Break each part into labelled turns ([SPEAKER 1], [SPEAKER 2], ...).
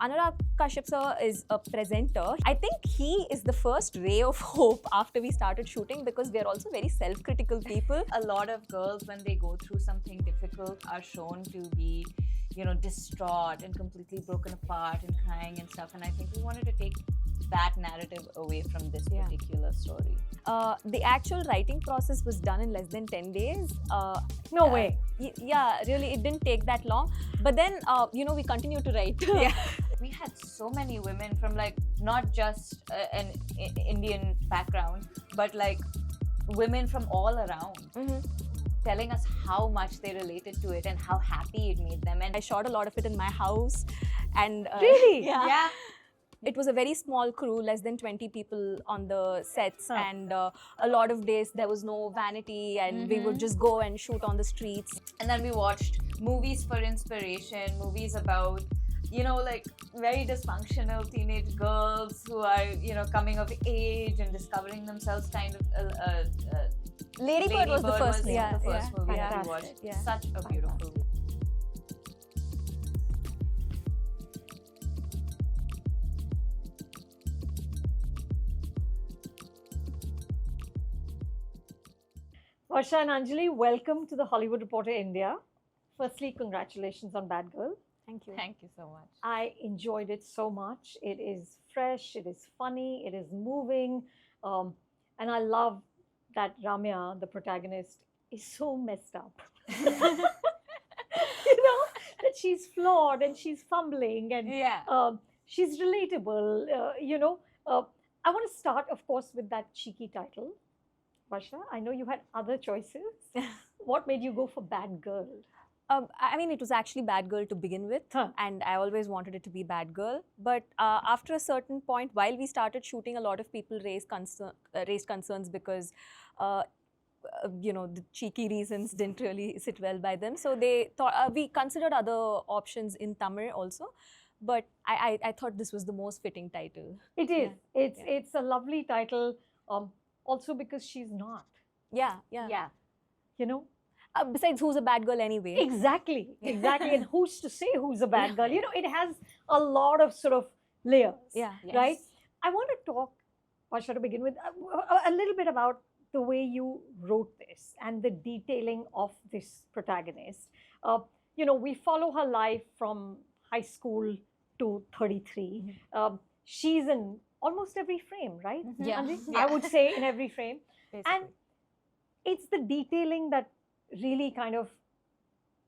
[SPEAKER 1] Anurag Kashyap sir is a presenter. I think he is the first ray of hope after we started shooting because we are also very self-critical people.
[SPEAKER 2] A lot of girls, when they go through something difficult, are shown to be, distraught and completely broken apart and crying and stuff. And I think we wanted to take that narrative away from this particular story.
[SPEAKER 1] The actual writing process was done in less than 10 days.
[SPEAKER 3] No way.
[SPEAKER 1] Yeah, really, it didn't take that long. But then, we continued to write.
[SPEAKER 2] Yeah. We had so many women from not just an Indian background, but women from all around.
[SPEAKER 1] Mm-hmm.
[SPEAKER 2] Telling us how much they related to it and how happy it made them. And
[SPEAKER 1] I shot a lot of it in my house. And
[SPEAKER 3] Really?
[SPEAKER 2] yeah.
[SPEAKER 1] It was a very small crew, less than 20 people on the sets, and a lot of days there was no vanity, and we would just go and shoot on the streets.
[SPEAKER 2] And then we watched movies for inspiration, movies about, very dysfunctional teenage girls who are, coming of age and discovering themselves kind of.
[SPEAKER 1] Lady Bird was the first,
[SPEAKER 2] movie that we
[SPEAKER 1] Fantastic,
[SPEAKER 2] watched.
[SPEAKER 1] yeah.
[SPEAKER 2] Such a beautiful movie.
[SPEAKER 3] Varsha and Anjali, welcome to the Hollywood Reporter India. Firstly, congratulations on Bad Girl.
[SPEAKER 1] Thank you.
[SPEAKER 2] Thank you so much.
[SPEAKER 3] I enjoyed it so much. It is fresh, it is funny, it is moving. And I love that Rama, the protagonist, is so messed up. That she's flawed and she's fumbling and she's relatable. I want to start, of course, with that cheeky title. Varsha, I know you had other choices. What made you go for Bad Girl?
[SPEAKER 1] It was actually Bad Girl to begin with, and I always wanted it to be Bad Girl. But after a certain point, while we started shooting, a lot of people raised concerns because, the cheeky reasons didn't really sit well by them. So they thought we considered other options in Tamil also. But I thought this was the most fitting title.
[SPEAKER 3] It is. Yeah. It's a lovely title. Also because she's not.
[SPEAKER 1] Yeah. Besides, who's a bad girl anyway?
[SPEAKER 3] Exactly. And who's to say who's a bad girl? It has a lot of sort of layers, right? I want to talk, Varsha, to begin with, a little bit about the way you wrote this and the detailing of this protagonist. We follow her life from high school to 33. She's in almost every frame, right?
[SPEAKER 2] Yeah.
[SPEAKER 3] I would say in every frame.
[SPEAKER 2] Basically.
[SPEAKER 3] And it's the detailing that really kind of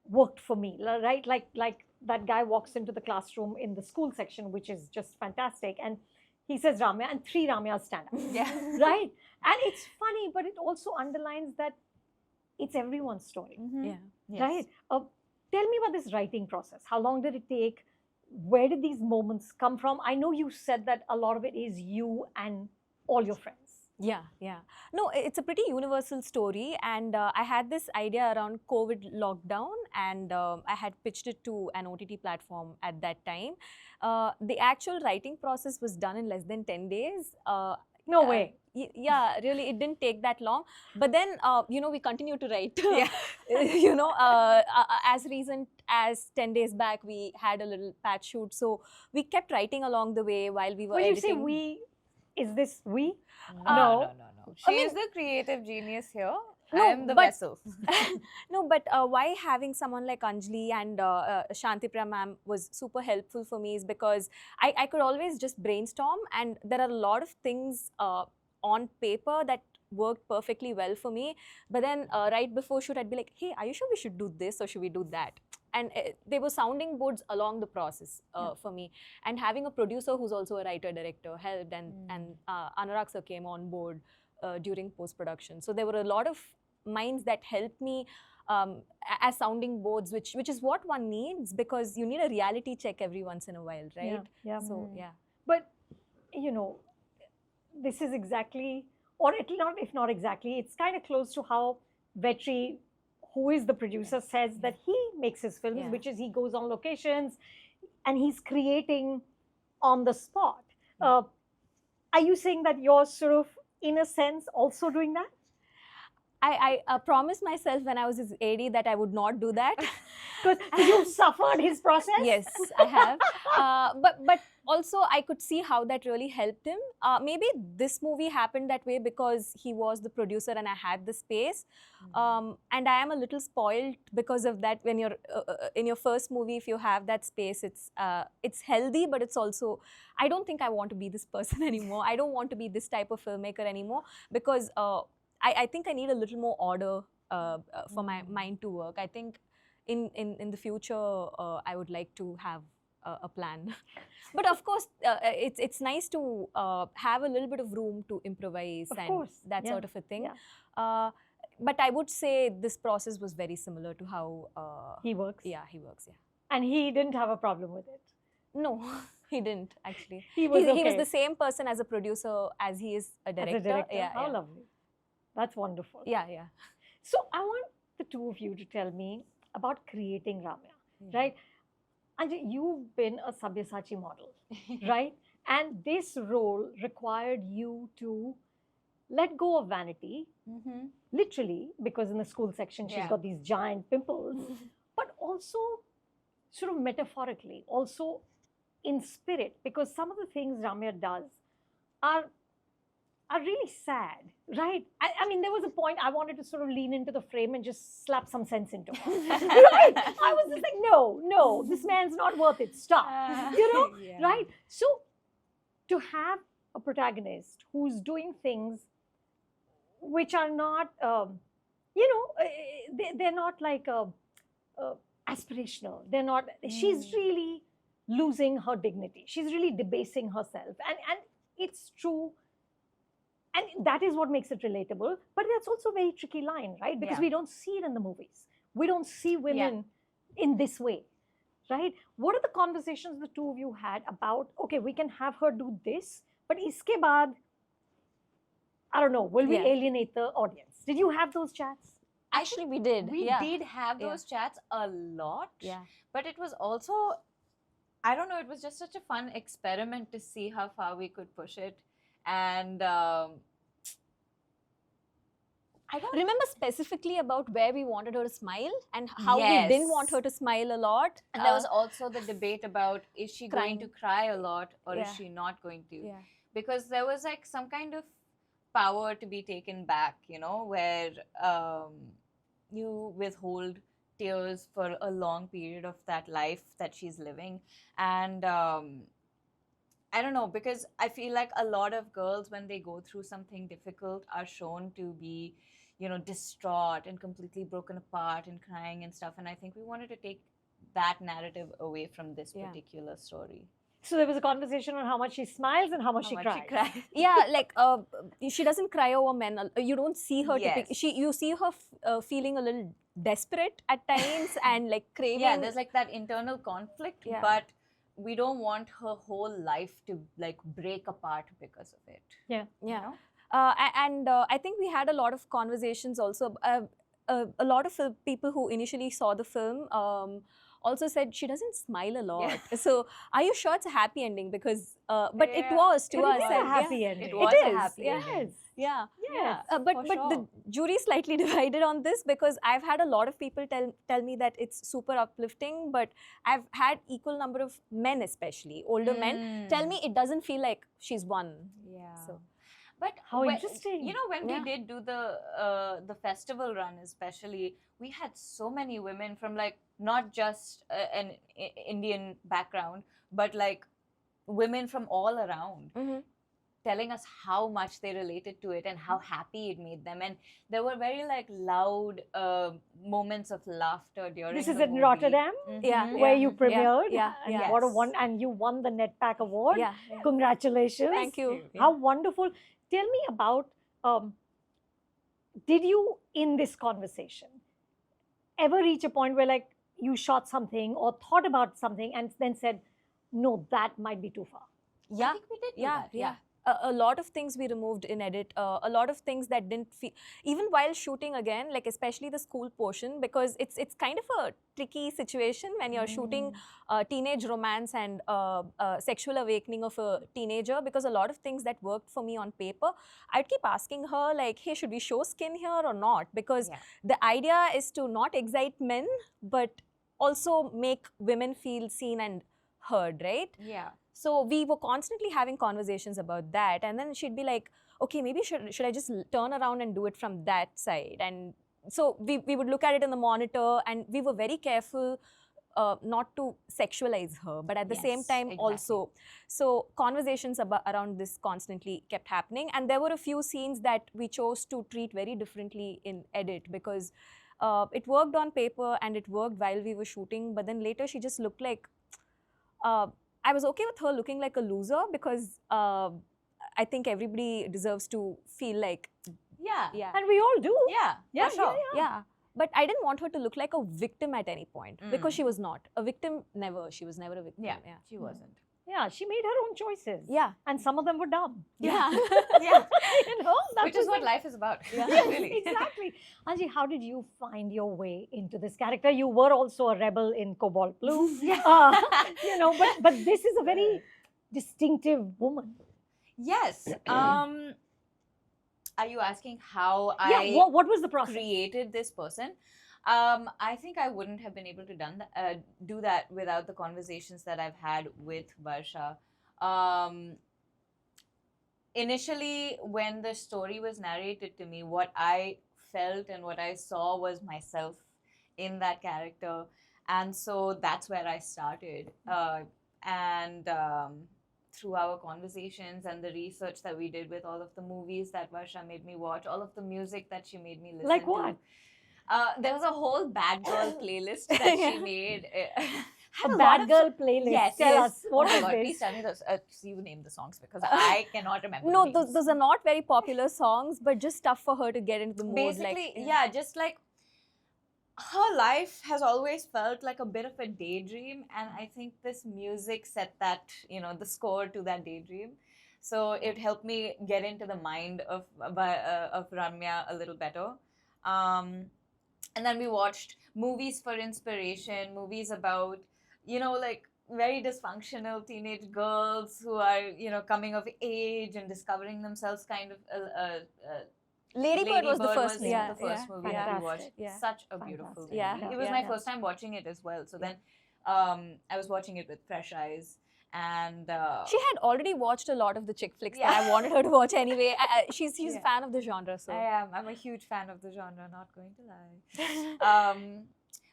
[SPEAKER 3] worked for me, right? Like that guy walks into the classroom in the school section, which is just fantastic. And he says Rama, and 3 Ramayas stand up.
[SPEAKER 2] Yeah.
[SPEAKER 3] Right? And it's funny, but it also underlines that it's everyone's story.
[SPEAKER 1] Yeah.
[SPEAKER 2] Yes.
[SPEAKER 3] Right? Tell me about this writing process. How long did it take? Where did these moments come from? I know you said that a lot of it is you and all your friends.
[SPEAKER 1] Yeah. No, it's a pretty universal story, and I had this idea around COVID lockdown, and I had pitched it to an OTT platform at that time. The actual writing process was done in less than 10 days.
[SPEAKER 3] No way.
[SPEAKER 1] Yeah, really, it didn't take that long. But then, we continued to write.
[SPEAKER 2] Yeah.
[SPEAKER 1] As recent as 10 days back, we had a little patch shoot. So we kept writing along the way while we were
[SPEAKER 3] When
[SPEAKER 1] editing.
[SPEAKER 3] you say we, is this we?
[SPEAKER 2] No. She is the creative genius here.
[SPEAKER 1] No,
[SPEAKER 2] I am the
[SPEAKER 1] but-
[SPEAKER 2] vessel.
[SPEAKER 1] No, but why having someone like Anjali and Shantipriya ma'am was super helpful for me is because I could always just brainstorm, and there are a lot of things on paper that worked perfectly well for me. But then right before shoot, I'd be like, hey, are you sure we should do this or should we do that? And they were sounding boards along the process for me. And having a producer who's also a writer-director helped, and Anurag sir came on board during post-production. So there were a lot of minds that helped me as sounding boards, which is what one needs, because you need a reality check every once in a while, right?
[SPEAKER 3] Yeah.
[SPEAKER 1] So, yeah.
[SPEAKER 3] But, this is exactly, or if not exactly, it's kind of close to how Vetri, who is the producer, says that he makes his films, which is he goes on locations and he's creating on the spot. Are you saying that you're sort of, in a sense, also doing that?
[SPEAKER 1] I promised myself when I was his AD that I would not do that.
[SPEAKER 3] Because you suffered his process?
[SPEAKER 1] Yes, I have. But also I could see how that really helped him. Maybe this movie happened that way because he was the producer and I had the space. And I am a little spoiled because of that. When you're in your first movie, if you have that space, it's healthy, but it's also, I don't think I want to be this person anymore. I don't want to be this type of filmmaker anymore because I think I need a little more order for my mind to work. I think in the future, I would like to have a plan. But of course, it's nice to have a little bit of room to improvise that sort of a thing.
[SPEAKER 3] Yeah.
[SPEAKER 1] But I would say this process was very similar to how
[SPEAKER 3] he works.
[SPEAKER 1] Yeah, he works. Yeah.
[SPEAKER 3] And he didn't have a problem with it.
[SPEAKER 1] No, he didn't actually.
[SPEAKER 3] He was
[SPEAKER 1] the same person as a producer as he is a director.
[SPEAKER 3] As a director.
[SPEAKER 1] Yeah,
[SPEAKER 3] how lovely. That's wonderful.
[SPEAKER 1] Yeah, yeah.
[SPEAKER 3] So I want the two of you to tell me about creating Rama, right? Anjali, you've been a Sabyasachi model, right? And this role required you to let go of vanity, literally, because in the school section, she's got these giant pimples, but also sort of metaphorically, also in spirit, because some of the things Ramya does are really sad, right? I mean, there was a point I wanted to sort of lean into the frame and just slap some sense into her, right? I was just like, no, this man's not worth it, stop, right? So to have a protagonist who's doing things which are not, they're not like aspirational, they're not, she's really losing her dignity, she's really debasing herself, and it's true. And that is what makes it relatable. But that's also a very tricky line, right? Because we don't see it in the movies. We don't see women in this way, right? What are the conversations the two of you had about, okay, we can have her do this, but iske baad, I don't know, will we alienate the audience? Did you have those chats?
[SPEAKER 1] Actually, we did.
[SPEAKER 2] We did have those chats a lot.
[SPEAKER 1] Yeah.
[SPEAKER 2] But it was also, I don't know, it was just such a fun experiment to see how far we could push it. And
[SPEAKER 1] I don't remember specifically about where we wanted her to smile and how we didn't want her to smile a lot.
[SPEAKER 2] And there was also the debate about, is she going to cry a lot or is she not going to?
[SPEAKER 1] Yeah.
[SPEAKER 2] Because there was like some kind of power to be taken back, where you withhold tears for a long period of that life that she's living. And I don't know, because I feel like a lot of girls, when they go through something difficult, are shown to be, distraught and completely broken apart and crying and stuff. And I think we wanted to take that narrative away from this particular story.
[SPEAKER 3] So there was a conversation on how much she smiles and how much she cries.
[SPEAKER 1] Yeah, like she doesn't cry over men. You don't see her. You see her feeling a little desperate at times and like craving.
[SPEAKER 2] Yeah, there's like that internal conflict, but we don't want her whole life to like break apart because of it.
[SPEAKER 3] Yeah.
[SPEAKER 1] Yeah. And I think we had a lot of conversations also. A lot of people who initially saw the film also said she doesn't smile a lot. So are you sure it's a happy ending? Because but it was to us.
[SPEAKER 3] It is a happy ending.
[SPEAKER 2] It was a happy ending.
[SPEAKER 1] Yeah.
[SPEAKER 3] Yes.
[SPEAKER 1] But the jury is slightly divided on this because I've had a lot of people tell me that it's super uplifting, but I've had equal number of men, especially older men, tell me it doesn't feel like she's won.
[SPEAKER 2] Yeah.
[SPEAKER 1] So.
[SPEAKER 3] But how interesting.
[SPEAKER 2] When we did do the festival run, especially, we had so many women from like not just an Indian background, but like women from all around. Telling us how much they related to it and how happy it made them. And there were very like loud moments of laughter during
[SPEAKER 3] This is
[SPEAKER 2] the
[SPEAKER 3] in
[SPEAKER 2] movie.
[SPEAKER 3] Rotterdam, where you premiered.
[SPEAKER 1] And
[SPEAKER 3] what a and you won the NETPAC Award. Congratulations.
[SPEAKER 1] Thank you.
[SPEAKER 3] How wonderful. Tell me about, did you in this conversation ever reach a point where like you shot something or thought about something and then said, no, that might be too far?
[SPEAKER 2] I think we did do that.
[SPEAKER 1] a lot of things we removed in edit, a lot of things that didn't feel, even while shooting again, like especially the school portion, because it's kind of a tricky situation when you're shooting teenage romance and sexual awakening of a teenager, because a lot of things that worked for me on paper, I'd keep asking her like, hey, should we show skin here or not? Because the idea is to not excite men, but also make women feel seen and heard, right?
[SPEAKER 2] Yeah.
[SPEAKER 1] So we were constantly having conversations about that, and then she'd be like, okay, maybe should I just turn around and do it from that side? And so we would look at it in the monitor, and we were very careful not to sexualize her, but at the same time also. So conversations around this constantly kept happening, and there were a few scenes that we chose to treat very differently in edit, because it worked on paper and it worked while we were shooting, but then later she just looked like, I was okay with her looking like a loser, because I think everybody deserves to feel like,
[SPEAKER 3] and we all do.
[SPEAKER 2] For sure.
[SPEAKER 1] Yeah. But I didn't want her to look like a victim at any point, because she was not. A victim, never. She was never a victim.
[SPEAKER 2] She wasn't.
[SPEAKER 3] Yeah, she made her own choices.
[SPEAKER 1] Yeah.
[SPEAKER 3] And some of them were dumb.
[SPEAKER 1] Yeah.
[SPEAKER 3] You know,
[SPEAKER 2] which is what life is about.
[SPEAKER 3] Really. Exactly. Anji, how did you find your way into this character? You were also a rebel in Cobalt Blue. You know, but this is a very distinctive woman.
[SPEAKER 2] Yes. Are you asking how
[SPEAKER 3] what was the process?
[SPEAKER 2] Created this person? I think I wouldn't have been able to do that without the conversations that I've had with Varsha. Initially, when the story was narrated to me, what I felt and what I saw was myself in that character. And so that's where I started. Through our conversations and the research that we did with all of the movies that Varsha made me watch, all of the music that she made me listen to.
[SPEAKER 3] Like what?
[SPEAKER 2] There was a whole bad girl playlist that she made.
[SPEAKER 3] A bad girl playlist.
[SPEAKER 2] Yes.
[SPEAKER 3] Tell us, what is
[SPEAKER 2] God,
[SPEAKER 3] this?
[SPEAKER 2] please tell me those. You name the songs, because I cannot remember.
[SPEAKER 1] No,
[SPEAKER 2] the names.
[SPEAKER 1] those are not very popular songs, but just stuff for her to get into the mood.
[SPEAKER 2] Basically, just like her life has always felt like a bit of a daydream, and I think this music set that, the score to that daydream. So it helped me get into the mind of Ramya a little better. And then we watched movies for inspiration, movies about, like very dysfunctional teenage girls who are, coming of age and discovering themselves, kind of.
[SPEAKER 1] Lady Bird was the first
[SPEAKER 2] movie that we watched. Such a beautiful movie. It was my first time watching it as well. So then I was watching it with fresh eyes. And
[SPEAKER 1] she had already watched a lot of the chick flicks that I wanted her to watch anyway. She's a fan of the genre. So
[SPEAKER 2] I am. I'm a huge fan of the genre, not going to lie.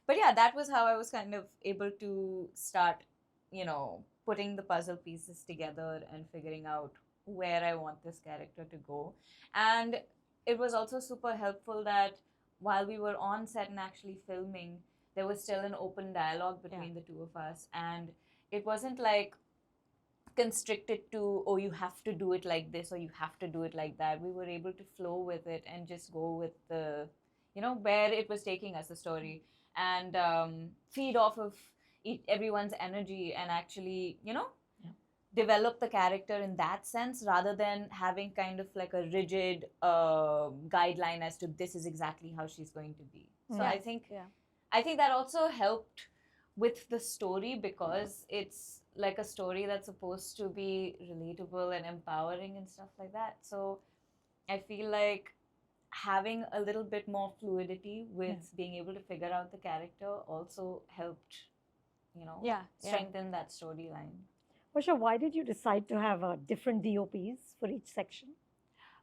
[SPEAKER 2] But yeah, that was how I was kind of able to start, putting the puzzle pieces together and figuring out where I want this character to go. And it was also super helpful that while we were on set and actually filming, there was still an open dialogue between the two of us. And it wasn't like constricted to, oh, you have to do it like this or you have to do it like that. We were able to flow with it and just go with the, where it was taking us, the story, and feed off of everyone's energy and actually, develop the character in that sense, rather than having kind of like a rigid guideline as to this is exactly how she's going to be. So I think that also helped with the story, because it's like a story that's supposed to be relatable and empowering and stuff like that. So I feel like having a little bit more fluidity with being able to figure out the character also helped, strengthen that storyline.
[SPEAKER 3] Varsha, why did you decide to have different DOPs for each section?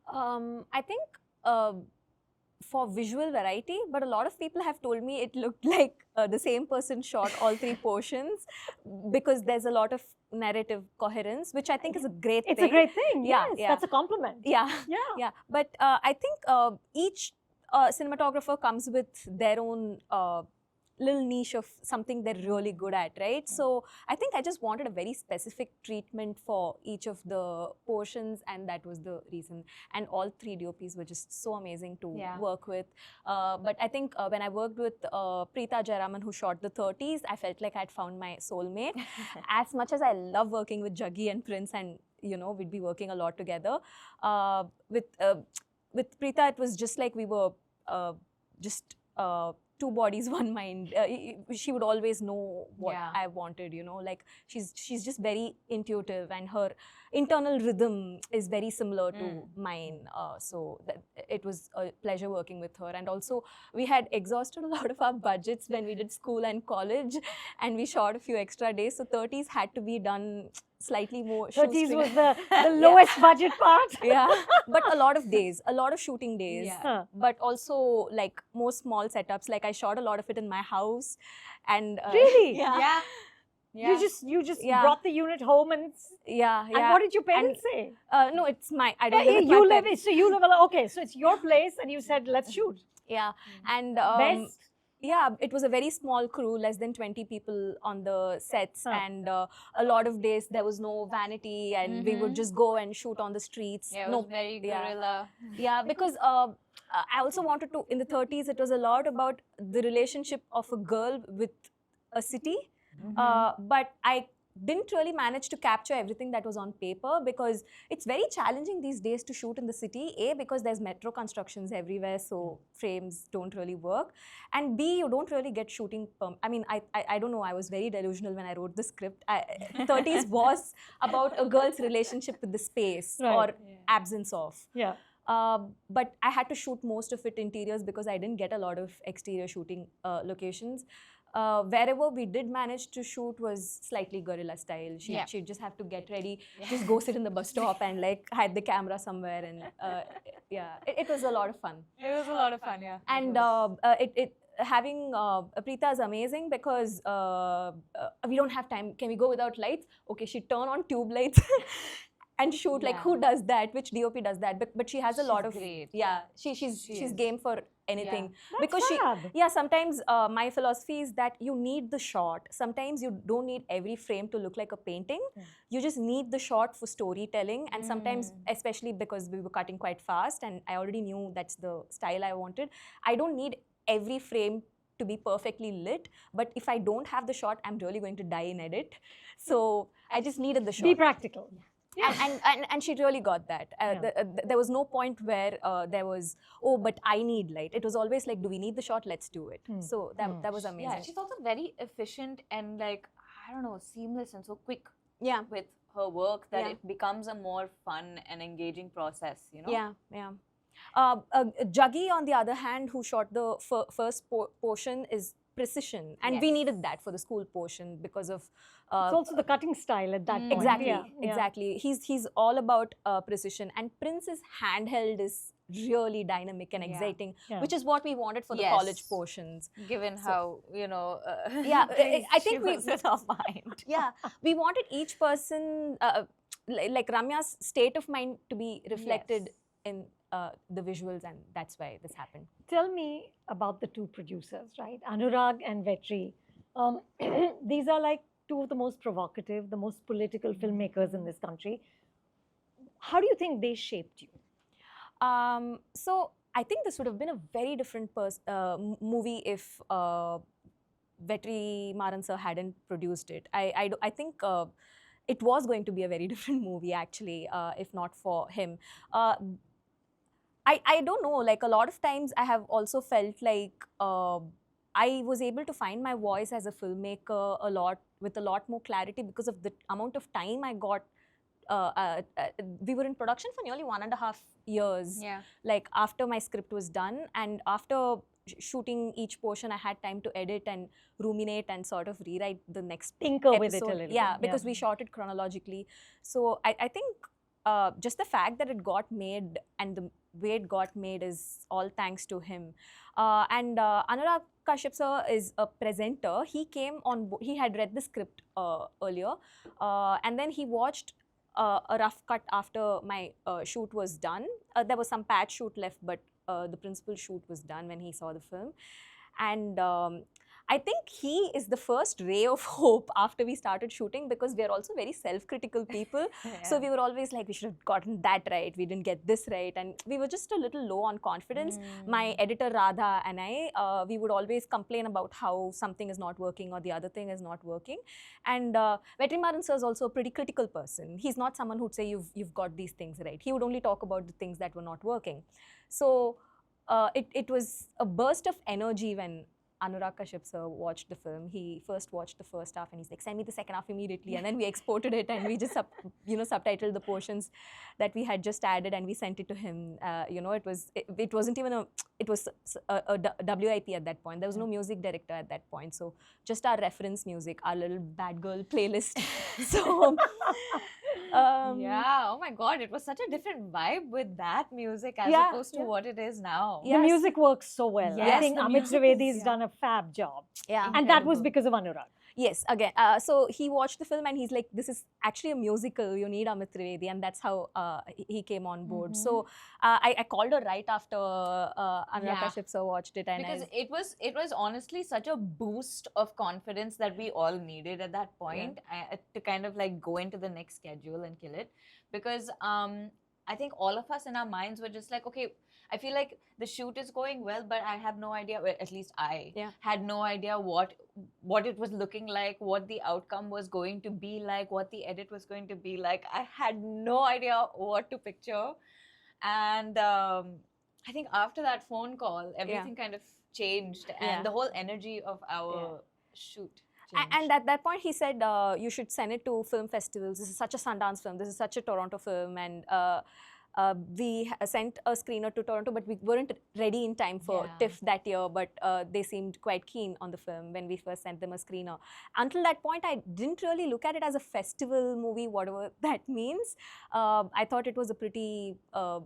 [SPEAKER 1] I think for visual variety, but a lot of people have told me it looked like the same person shot all three portions, because there's a lot of narrative coherence, which I think is a great thing.
[SPEAKER 3] It's a great thing. Yes, that's a compliment.
[SPEAKER 1] Yeah. But I think each cinematographer comes with their own little niche of something they're really good at, right? So I think I just wanted a very specific treatment for each of the portions, and that was the reason. And all three DOPs were just so amazing to work with. But I think when I worked with Preeta Jayaraman, who shot the 30s, I felt like I'd found my soulmate. As much as I love working with Jaggi and Prince, and we'd be working a lot together. With Preeta, it was just like we were just two bodies, one mind. She would always know what I wanted, like she's just very intuitive, and her internal rhythm is very similar to mine. So it was a pleasure working with her. And also we had exhausted a lot of our budgets when we did school and college, and we shot a few extra days. So 30s had to be done slightly more.
[SPEAKER 3] 30s was the lowest budget part.
[SPEAKER 1] Yeah, but a lot of days, a lot of shooting days.
[SPEAKER 3] Yeah.
[SPEAKER 1] But also like more small setups. Like I shot a lot of it in my house, and
[SPEAKER 3] really,
[SPEAKER 2] Yeah.
[SPEAKER 3] You just brought the unit home and
[SPEAKER 1] yeah.
[SPEAKER 3] And what did your parents say?
[SPEAKER 1] No, it's my. I don't live with
[SPEAKER 3] you
[SPEAKER 1] my
[SPEAKER 3] live.
[SPEAKER 1] parents.
[SPEAKER 3] So you live okay. So it's your place, and you said let's shoot.
[SPEAKER 1] Yeah, and
[SPEAKER 3] Best.
[SPEAKER 1] yeah, it was a very small crew, less than 20 people on the sets, and a lot of days there was no vanity, and we would just go and shoot on the streets.
[SPEAKER 2] Yeah, it was very guerrilla.
[SPEAKER 1] Yeah, because I also wanted to, in the 30s, it was a lot about the relationship of a girl with a city, but I didn't really manage to capture everything that was on paper, because it's very challenging these days to shoot in the city. A, because there's metro constructions everywhere, so frames don't really work, and B, you don't really get shooting I mean, I don't know, I was very delusional when I wrote the script. 30s was about a girl's relationship with the space, or absence of.
[SPEAKER 3] Yeah.
[SPEAKER 1] But I had to shoot most of it interiors, because I didn't get a lot of exterior shooting locations. Wherever we did manage to shoot was slightly guerrilla style. She'd just have to get ready, just go sit in the bus stop and like hide the camera somewhere, and it was a lot of fun.
[SPEAKER 2] It was a lot of fun, yeah.
[SPEAKER 1] And having Preeta is amazing, because we don't have time. Can we go without lights? Okay, she'd turn on tube lights and shoot. Like, who does that? Which DOP does that? But she has a lot of
[SPEAKER 2] great.
[SPEAKER 1] Yeah, she's game for anything.
[SPEAKER 3] That's
[SPEAKER 1] because
[SPEAKER 3] fab.
[SPEAKER 1] Sometimes my philosophy is that you need the shot. Sometimes you don't need every frame to look like a painting. You just need the shot for storytelling. And sometimes, especially because we were cutting quite fast and I already knew that's the style I wanted, I don't need every frame to be perfectly lit. But if I don't have the shot, I'm really going to die in edit. So I just needed the shot.
[SPEAKER 3] Be practical.
[SPEAKER 1] And she really got that. There was no point where there was, oh, but I need light. It was always like, do we need the shot? Let's do it. So that was amazing.
[SPEAKER 2] Yeah, she's also very efficient and like, I don't know, seamless and so quick with her work that it becomes a more fun and engaging process, you know?
[SPEAKER 1] Juggy, on the other hand, who shot the first portion, is precision, and we needed that for the school portion because of
[SPEAKER 3] it's also the cutting style at that point.
[SPEAKER 1] Exactly. He's all about precision, and Prince's handheld is really dynamic and exciting, which is what we wanted for the college portions.
[SPEAKER 2] Given how, you know,
[SPEAKER 1] I think we
[SPEAKER 2] in our mind.
[SPEAKER 1] We wanted each person, like Ramya's state of mind, to be reflected in the visuals, and that's why this happened.
[SPEAKER 3] Tell me about the two producers, right? Anurag and Vetri. These are like two of the most provocative, the most political filmmakers in this country. How do you think they shaped you?
[SPEAKER 1] So I think this would have been a very different movie if Vetrimaaran sir hadn't produced it. I think it was going to be a very different movie, actually, if not for him. I don't know, like a lot of times I have also felt like I was able to find my voice as a filmmaker with a lot more clarity because of the amount of time I got. We were in production for nearly 1.5 years. Like after my script was done, and after shooting each portion, I had time to edit and ruminate and sort of rewrite the next
[SPEAKER 3] Tinker
[SPEAKER 1] episode.
[SPEAKER 3] With it a little
[SPEAKER 1] bit. Because we shot it chronologically. So I think just the fact that it got made and the way it got made is all thanks to him. And Anurag Kashyap sir is a presenter. He came on, he had read the script earlier, and then he watched a rough cut after my shoot was done. There was some patch shoot left, but the principal shoot was done when he saw the film. And I think he is the first ray of hope after we started shooting, because we are also very self-critical people. So we were always like, we should have gotten that right, we didn't get this right, and we were just a little low on confidence. My editor Radha and I, we would always complain about how something is not working or the other thing is not working. And Vetrimaaran sir is also a pretty critical person. He's not someone who'd say you've got these things right. He would only talk about the things that were not working. So it was a burst of energy when Anurag Kashyap sir watched the film. He first watched the first half and he's like, send me the second half immediately. And then we exported it and we just subtitled the portions that we had just added and we sent it to him. It wasn't even it was a WIP at that point. There was no music director at that point. So just our reference music, our little bad girl playlist. So
[SPEAKER 2] yeah, oh my god, it was such a different vibe with that music as opposed to what it is now.
[SPEAKER 3] The music works so well.
[SPEAKER 2] Yes,
[SPEAKER 3] I think Amit Trivedi's done a fab job.
[SPEAKER 1] Yeah.
[SPEAKER 3] And that was because of Anurag.
[SPEAKER 1] Yes, again, so he watched the film and he's like, this is actually a musical, you need Amit Trivedi, and that's how he came on board. So I called her right after Anurag Kashyap sir watched it. And
[SPEAKER 2] because it was honestly such a boost of confidence that we all needed at that point to kind of like go into the next schedule and kill it. Because I think all of us in our minds were just like, okay, I feel like the shoot is going well, but I have no idea, well, at least I had no idea what it was looking like, what the outcome was going to be like, what the edit was going to be like. I had no idea what to picture. And I think after that phone call, everything kind of changed and the whole energy of our shoot.
[SPEAKER 1] And at that point, he said, you should send it to film festivals. This is such a Sundance film. This is such a Toronto film. And we sent a screener to Toronto, but we weren't ready in time for TIFF that year. But they seemed quite keen on the film when we first sent them a screener. Until that point, I didn't really look at it as a festival movie, whatever that means. I thought it was a pretty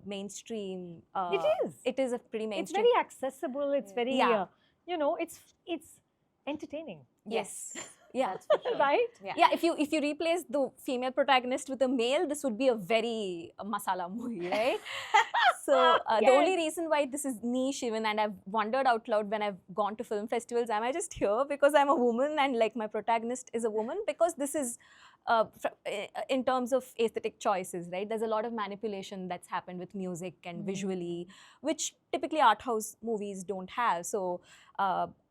[SPEAKER 1] mainstream.
[SPEAKER 3] It is.
[SPEAKER 1] It is a pretty mainstream.
[SPEAKER 3] It's very accessible. It's very, it's entertaining.
[SPEAKER 1] Yes. Yeah.
[SPEAKER 2] That's for sure.
[SPEAKER 3] Right?
[SPEAKER 1] Yeah, if you replace the female protagonist with a male, this would be a very masala movie, right? So the only reason why this is niche even, and I've wondered out loud when I've gone to film festivals, am I just here because I'm a woman and like my protagonist is a woman? Because this is, in terms of aesthetic choices, right? There's a lot of manipulation that's happened with music and visually, which typically art house movies don't have. So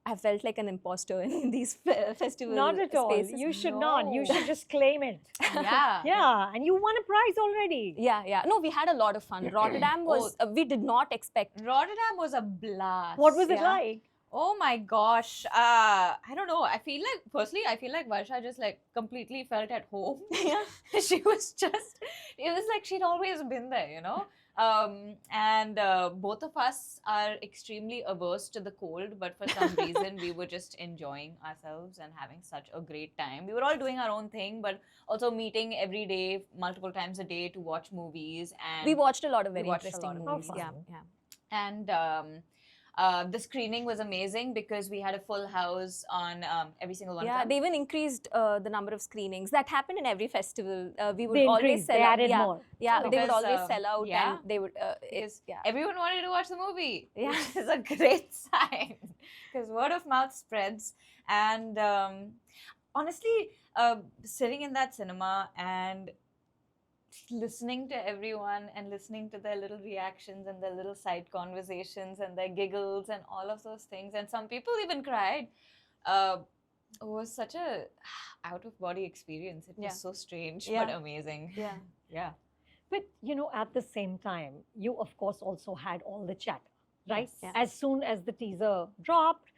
[SPEAKER 1] I felt like an imposter in these festival
[SPEAKER 3] Not at all.
[SPEAKER 1] spaces.
[SPEAKER 3] You should not. You should just claim it.
[SPEAKER 2] Yeah.
[SPEAKER 3] Yeah. And you won a prize already.
[SPEAKER 1] Yeah. No, we had a lot of fun. Rotterdam was, we did not expect.
[SPEAKER 2] Rotterdam was a blast.
[SPEAKER 3] What was it like?
[SPEAKER 2] Oh my gosh. I don't know. I feel like Varsha just like completely felt at home.
[SPEAKER 1] Yeah.
[SPEAKER 2] She was just, it was like she'd always been there, you know? And both of us are extremely averse to the cold, but for some reason we were just enjoying ourselves and having such a great time. We were all doing our own thing, but also meeting every day, multiple times a day to watch movies. And
[SPEAKER 1] We watched a lot of very interesting movies.
[SPEAKER 3] fun.
[SPEAKER 1] Yeah.
[SPEAKER 2] And the screening was amazing because we had a full house on every single one of
[SPEAKER 1] Yeah,
[SPEAKER 2] them.
[SPEAKER 1] they even increased the number of screenings. That happened in every festival. We would
[SPEAKER 3] They
[SPEAKER 1] always
[SPEAKER 3] increased,
[SPEAKER 1] sell
[SPEAKER 3] they
[SPEAKER 1] out.
[SPEAKER 3] added
[SPEAKER 1] Yeah,
[SPEAKER 3] more.
[SPEAKER 1] yeah, they would
[SPEAKER 2] Because,
[SPEAKER 1] always sell out, and they would.
[SPEAKER 2] Everyone wanted to watch the movie,
[SPEAKER 1] Yeah.
[SPEAKER 2] which is a great sign because word of mouth spreads. And honestly, sitting in that cinema and listening to everyone and listening to their little reactions and their little side conversations and their giggles and all of those things, and some people even cried. It was such a out-of-body experience. It was so strange but amazing.
[SPEAKER 1] Yeah.
[SPEAKER 3] But, at the same time, you, of course, also had all the chat, right?
[SPEAKER 1] Yes.
[SPEAKER 3] As soon as the teaser dropped,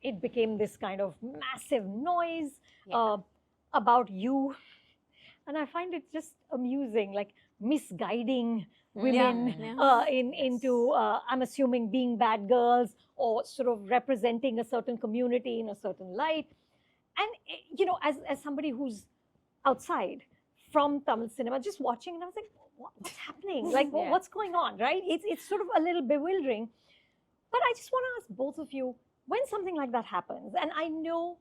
[SPEAKER 3] it became this kind of massive noise about you. And I find it just amusing, like misguiding women into, I'm assuming, being bad girls or sort of representing a certain community in a certain light. And, as somebody who's outside from Tamil cinema, just watching, and I was like, what's happening? Like, what's going on, right? It's sort of a little bewildering. But I just want to ask both of you, when something like that happens, and I know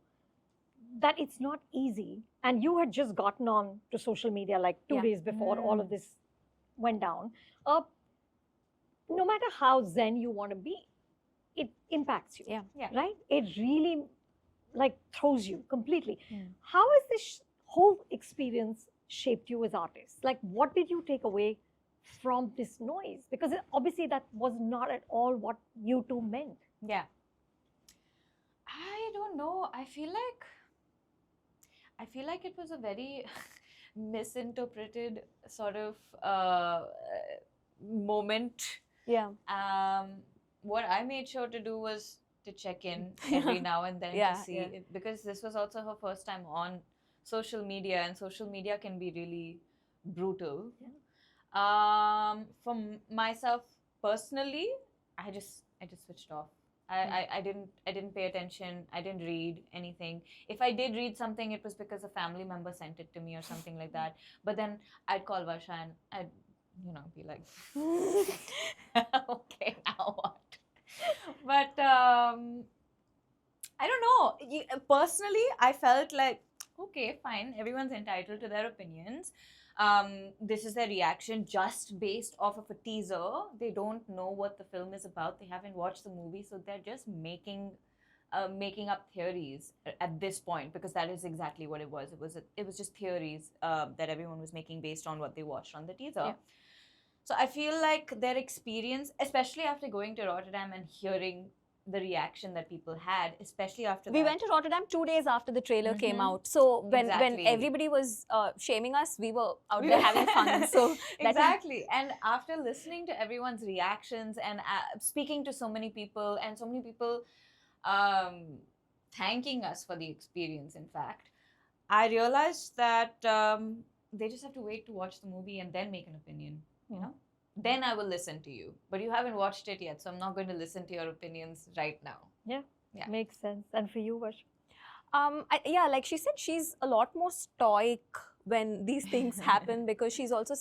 [SPEAKER 3] that it's not easy, and you had just gotten on to social media like 2 days before all of this went down, no matter how zen you want to be, it impacts you, right? It really like throws you completely. How has this whole experience shaped you as artists? Like, what did you take away from this noise? Because obviously that was not at all what you two meant.
[SPEAKER 2] Yeah. I don't know. I feel like it was a very misinterpreted sort of moment.
[SPEAKER 1] Yeah.
[SPEAKER 2] What I made sure to do was to check in every now and then to see it, because this was also her first time on social media, and social media can be really brutal. For myself personally, I just switched off. I didn't pay attention. I didn't read anything. If I did read something, it was because a family member sent it to me or something like that. But then I'd call Varsha and I'd be like, okay, now what? But I don't know. Personally, I felt like, okay, fine. Everyone's entitled to their opinions. This is their reaction just based off of a teaser. They don't know what the film is about. They haven't watched the movie, so they're just making up theories at this point, because that is exactly what it was. It was just theories that everyone was making based on what they watched on the teaser. Yeah. So I feel like their experience, especially after going to Rotterdam and hearing the reaction that people had, especially after
[SPEAKER 1] we went to Rotterdam 2 days after the trailer came out. So when everybody was shaming us, we were out there having fun. So
[SPEAKER 2] exactly. And after listening to everyone's reactions and speaking to so many people, and so many people thanking us for the experience, in fact, I realized that they just have to wait to watch the movie and then make an opinion. You know, then I will listen to you. But you haven't watched it yet, so I'm not going to listen to your opinions right now.
[SPEAKER 3] Yeah. Makes sense. And for you, Varsha?
[SPEAKER 1] Like she said, she's a lot more stoic when these things happen, because she's also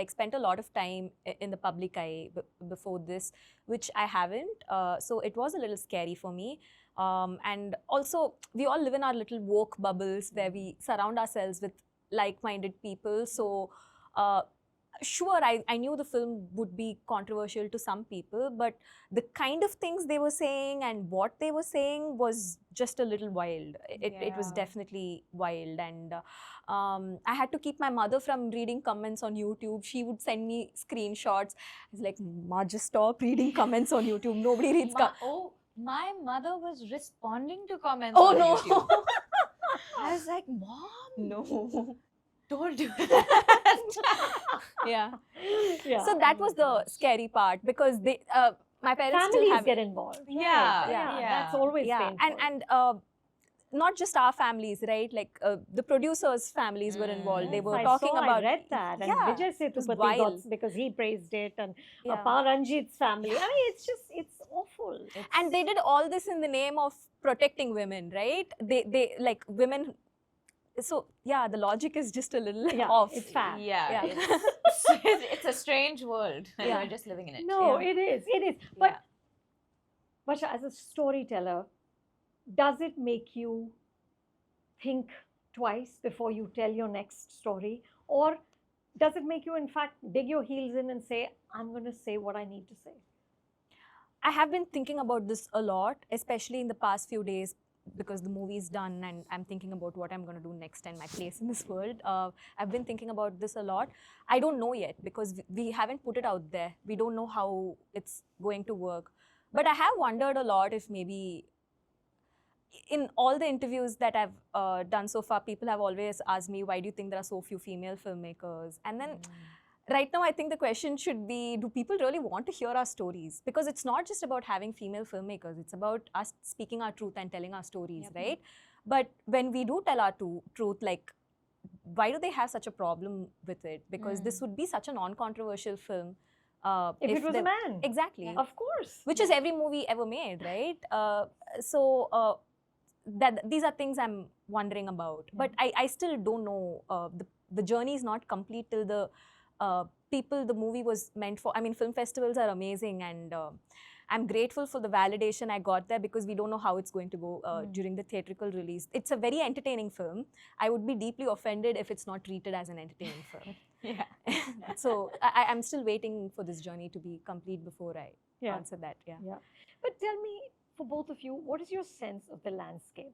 [SPEAKER 1] spent a lot of time in the public eye before this, which I haven't. So it was a little scary for me. And also, we all live in our little woke bubbles where we surround ourselves with like-minded people. So sure, I knew the film would be controversial to some people, but the kind of things they were saying and what they were saying was just a little wild. It was definitely wild. And I had to keep my mother from reading comments on YouTube. She would send me screenshots. I was like, Ma, just stop reading comments on YouTube. Nobody reads comments.
[SPEAKER 2] Oh, my mother was responding to comments on YouTube. I was like, Mom,
[SPEAKER 1] no.
[SPEAKER 2] Don't do that.
[SPEAKER 1] Yeah. So that was the scary part, because they, my parents
[SPEAKER 3] families
[SPEAKER 1] still have
[SPEAKER 3] get involved.
[SPEAKER 1] Yeah.
[SPEAKER 3] That's always painful.
[SPEAKER 1] And not just our families, right? Like the producers' families were involved. They were talking about.
[SPEAKER 3] I read that, and Vijay Sethupathi got, because he praised it, and Paranjit's family. I mean, it's awful.
[SPEAKER 1] And they did all this in the name of protecting women, right? They like women. So yeah, the logic is just a little off.
[SPEAKER 3] It's fat.
[SPEAKER 2] Yeah. It's a strange world. And we're just living in it.
[SPEAKER 3] No, it is. But Varsha, as a storyteller, does it make you think twice before you tell your next story? Or does it make you, in fact, dig your heels in and say, I'm going to say what I need to say?
[SPEAKER 1] I have been thinking about this a lot, especially in the past few days, because the movie is done and I'm thinking about what I'm going to do next and my place in this world. I've been thinking about this a lot. I don't know yet, because we haven't put it out there. We don't know how it's going to work. But I have wondered a lot if maybe in all the interviews that I've done so far, people have always asked me, why do you think there are so few female filmmakers? And then right now, I think the question should be, do people really want to hear our stories? Because it's not just about having female filmmakers. It's about us speaking our truth and telling our stories, right? But when we do tell our truth, like, why do they have such a problem with it? Because this would be such a non-controversial film.
[SPEAKER 3] If it was a man.
[SPEAKER 1] Exactly.
[SPEAKER 3] Of course.
[SPEAKER 1] Which is every movie ever made, right? These are things I'm wondering about. But I still don't know. The journey is not complete till the people the movie was meant for. I mean, film festivals are amazing, and I'm grateful for the validation I got there, because we don't know how it's going to go during the theatrical release. It's a very entertaining film. I would be deeply offended if it's not treated as an entertaining film. So I'm still waiting for this journey to be complete before I answer that.
[SPEAKER 3] But tell me, for both of you, what is your sense of the landscape?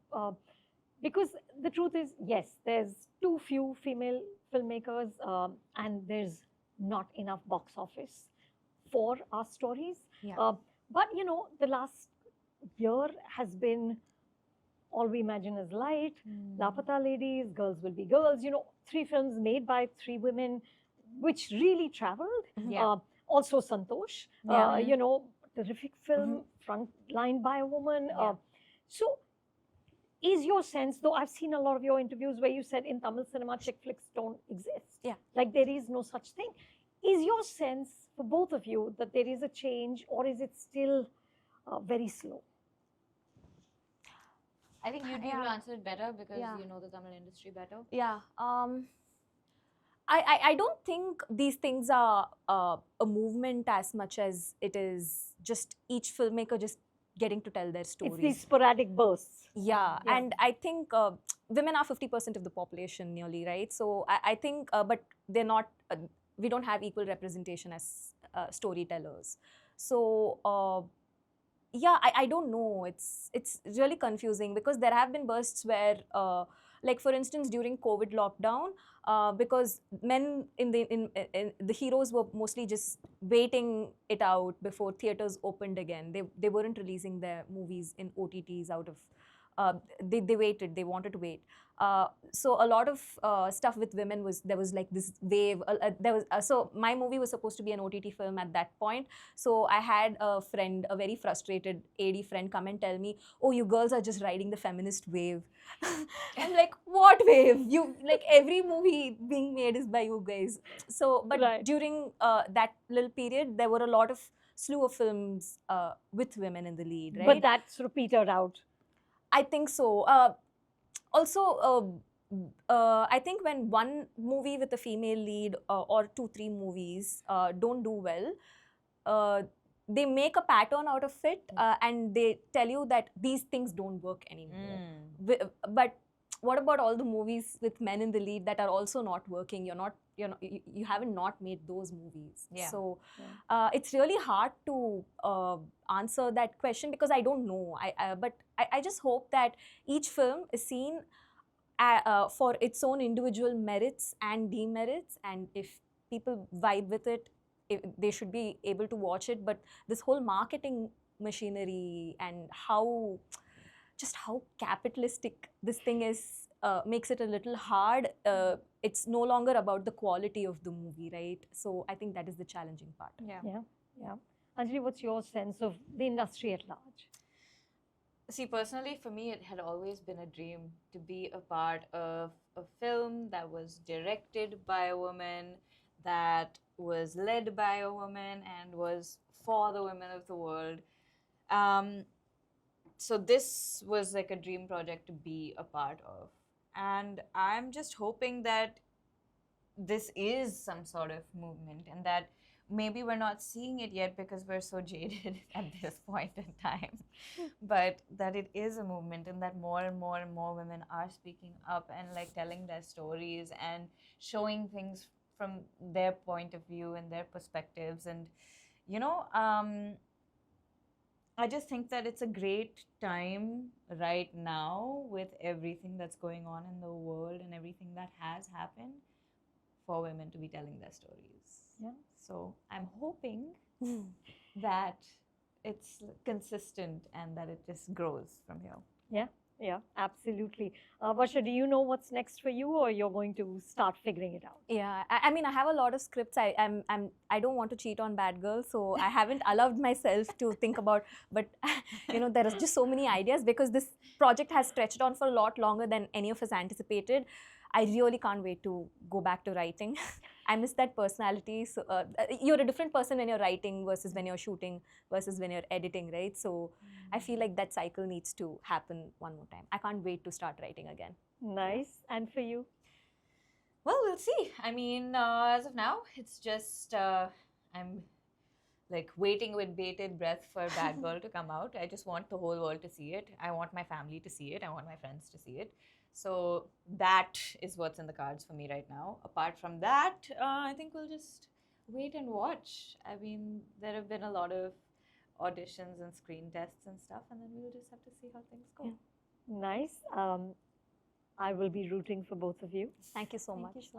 [SPEAKER 3] Because the truth is, yes, there's too few female filmmakers, and there's not enough box office for our stories.
[SPEAKER 1] Yeah.
[SPEAKER 3] But the last year has been All We Imagine Is Light, Laapataa Ladies, Girls Will Be Girls, 3 films made by 3 women, which really traveled.
[SPEAKER 2] Yeah.
[SPEAKER 3] Also Santosh, terrific film, frontlined by a woman.
[SPEAKER 2] Yeah.
[SPEAKER 3] So is your sense, though I've seen a lot of your interviews where you said in Tamil cinema, chick flicks don't exist.
[SPEAKER 1] Yeah.
[SPEAKER 3] Like there is no such thing. Is your sense for both of you that there is a change, or is it still very slow?
[SPEAKER 2] I think you'd be able to
[SPEAKER 1] Yeah.
[SPEAKER 2] answer it better because
[SPEAKER 1] Yeah.
[SPEAKER 2] you know the Tamil industry better.
[SPEAKER 1] Yeah. I don't think these things are a movement as much as it is just each filmmaker just getting to tell their stories.
[SPEAKER 3] It's these sporadic bursts.
[SPEAKER 1] Yeah,
[SPEAKER 3] Yeah.
[SPEAKER 1] and I think women are 50% of the population nearly, right? So I think, but they're not, we don't have equal representation as storytellers. So yeah, I don't know. It's really confusing because there have been bursts where, like for instance, during COVID lockdown, because men in the heroes were mostly just waiting it out before theaters opened again. They weren't releasing their movies in OTTs out of. They waited. They wanted to wait. So a lot of stuff with women there was like this wave. So my movie was supposed to be an OTT film at that point. So I had a friend, a very frustrated AD friend, come and tell me, "Oh, you girls are just riding the feminist wave." I'm like, "What wave? You like every movie being made is by you guys." So, but
[SPEAKER 3] Right.
[SPEAKER 1] during that little period, there were a lot of slew of films with women in the lead, right?
[SPEAKER 3] But that sort of petered out.
[SPEAKER 1] I think so. Also, I think when one movie with a female lead or 2-3 movies don't do well, they make a pattern out of it and they tell you that these things don't work anymore. But what about all the movies with men in the lead that are also not working? You haven't not made those movies.
[SPEAKER 2] Yeah.
[SPEAKER 1] So it's really hard to answer that question because I don't know. But I just hope that each film is seen for its own individual merits and demerits, and if people vibe with it, they should be able to watch it. But this whole marketing machinery and how capitalistic this thing is makes it a little hard. It's no longer about the quality of the movie, right? So I think that is the challenging part.
[SPEAKER 3] Yeah. Anjali, what's your sense of the industry at large?
[SPEAKER 2] See, personally, for me, it had always been a dream to be a part of a film that was directed by a woman, that was led by a woman, and was for the women of the world. So this was like a dream project to be a part of. And I'm just hoping that this is some sort of movement and that maybe we're not seeing it yet because we're so jaded at this point in time, but that it is a movement and that more and more and more women are speaking up and like telling their stories and showing things from their point of view and their perspectives. And I just think that it's a great time right now with everything that's going on in the world and everything that has happened for women to be telling their stories.
[SPEAKER 3] Yeah.
[SPEAKER 2] So I'm hoping that it's consistent and that it just grows from here.
[SPEAKER 3] Yeah, absolutely. Varsha, do you know what's next for you, or you're going to start figuring it out?
[SPEAKER 1] Yeah, I mean, I have a lot of scripts. I don't want to cheat on Bad Girl, so I haven't allowed myself to think about. But there are just so many ideas because this project has stretched on for a lot longer than any of us anticipated. I really can't wait to go back to writing. I miss that personality. So you're a different person when you're writing versus when you're shooting versus when you're editing, right? So I feel like that cycle needs to happen one more time. I can't wait to start writing again.
[SPEAKER 3] Nice. And for you?
[SPEAKER 2] Well, we'll see. I mean, as of now, it's just I'm like waiting with bated breath for Bad Girl to come out. I just want the whole world to see it. I want my family to see it. I want my friends to see it. So that is what's in the cards for me right now. Apart from that, I think we'll just wait and watch. I mean, there have been a lot of auditions and screen tests and stuff, and then we'll just have to see how things go.
[SPEAKER 3] Nice. I will be rooting for both of you.
[SPEAKER 1] Thank you so much.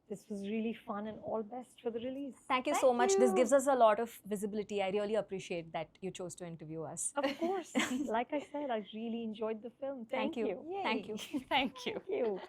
[SPEAKER 3] This was really fun, and all best for the release.
[SPEAKER 1] Thank you so much. This gives us a lot of visibility. I really appreciate that you chose to interview us.
[SPEAKER 3] Of course. Like I said, I really enjoyed the film. Thank you.
[SPEAKER 1] Thank you.
[SPEAKER 2] Thank you.
[SPEAKER 3] Thank you.